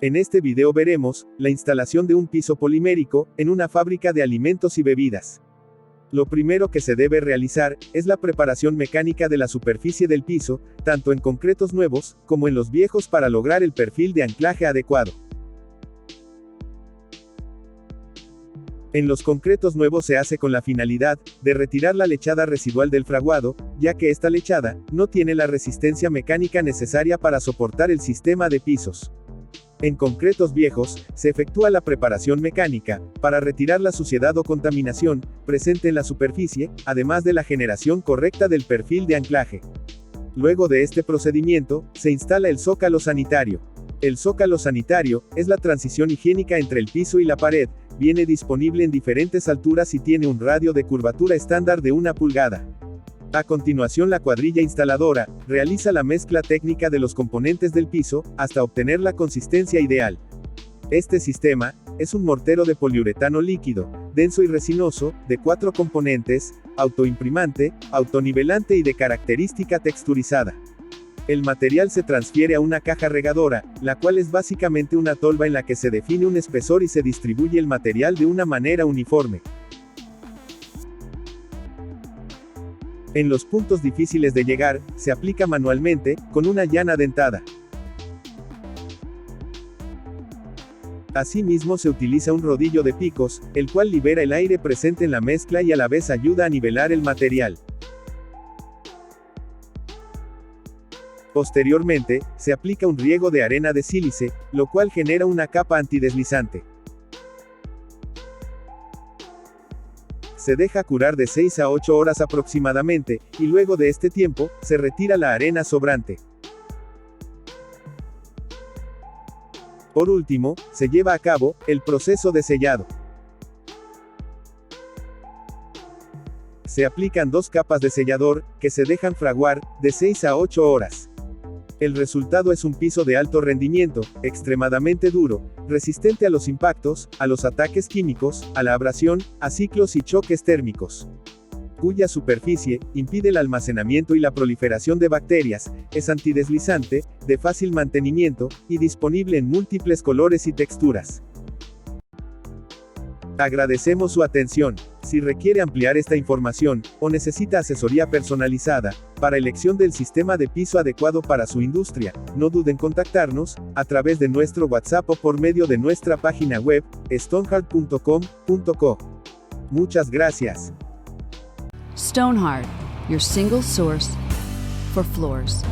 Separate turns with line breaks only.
En este video veremos la instalación de un piso polimérico en una fábrica de alimentos y bebidas. Lo primero que se debe realizar es la preparación mecánica de la superficie del piso, tanto en concretos nuevos como en los viejos, para lograr el perfil de anclaje adecuado. En los concretos nuevos se hace con la finalidad de retirar la lechada residual del fraguado, ya que esta lechada no tiene la resistencia mecánica necesaria para soportar el sistema de pisos. En concretos viejos, se efectúa la preparación mecánica, para retirar la suciedad o contaminación presente en la superficie, además de la generación correcta del perfil de anclaje. Luego de este procedimiento, se instala el zócalo sanitario. El zócalo sanitario es la transición higiénica entre el piso y la pared, viene disponible en diferentes alturas y tiene un radio de curvatura estándar de 1 pulgada. A continuación, la cuadrilla instaladora realiza la mezcla técnica de los componentes del piso, hasta obtener la consistencia ideal. Este sistema es un mortero de poliuretano líquido, denso y resinoso, de 4 componentes, autoimprimante, autonivelante y de característica texturizada. El material se transfiere a una caja regadora, la cual es básicamente una tolva en la que se define un espesor y se distribuye el material de una manera uniforme. En los puntos difíciles de llegar, se aplica manualmente, con una llana dentada. Asimismo se utiliza un rodillo de picos, el cual libera el aire presente en la mezcla y a la vez ayuda a nivelar el material. Posteriormente, se aplica un riego de arena de sílice, lo cual genera una capa antideslizante. Se deja curar de 6 a 8 horas aproximadamente, y luego de este tiempo, se retira la arena sobrante. Por último, se lleva a cabo el proceso de sellado. Se aplican 2 capas de sellador, que se dejan fraguar de 6 a 8 horas. El resultado es un piso de alto rendimiento, extremadamente duro, resistente a los impactos, a los ataques químicos, a la abrasión, a ciclos y choques térmicos, cuya superficie impide el almacenamiento y la proliferación de bacterias, es antideslizante, de fácil mantenimiento, y disponible en múltiples colores y texturas. Agradecemos su atención. Si requiere ampliar esta información, o necesita asesoría personalizada, para elección del sistema de piso adecuado para su industria, no duden en contactarnos, a través de nuestro WhatsApp o por medio de nuestra página web, stoneheart.com.co. Muchas gracias.
Stoneheart, your single source for floors.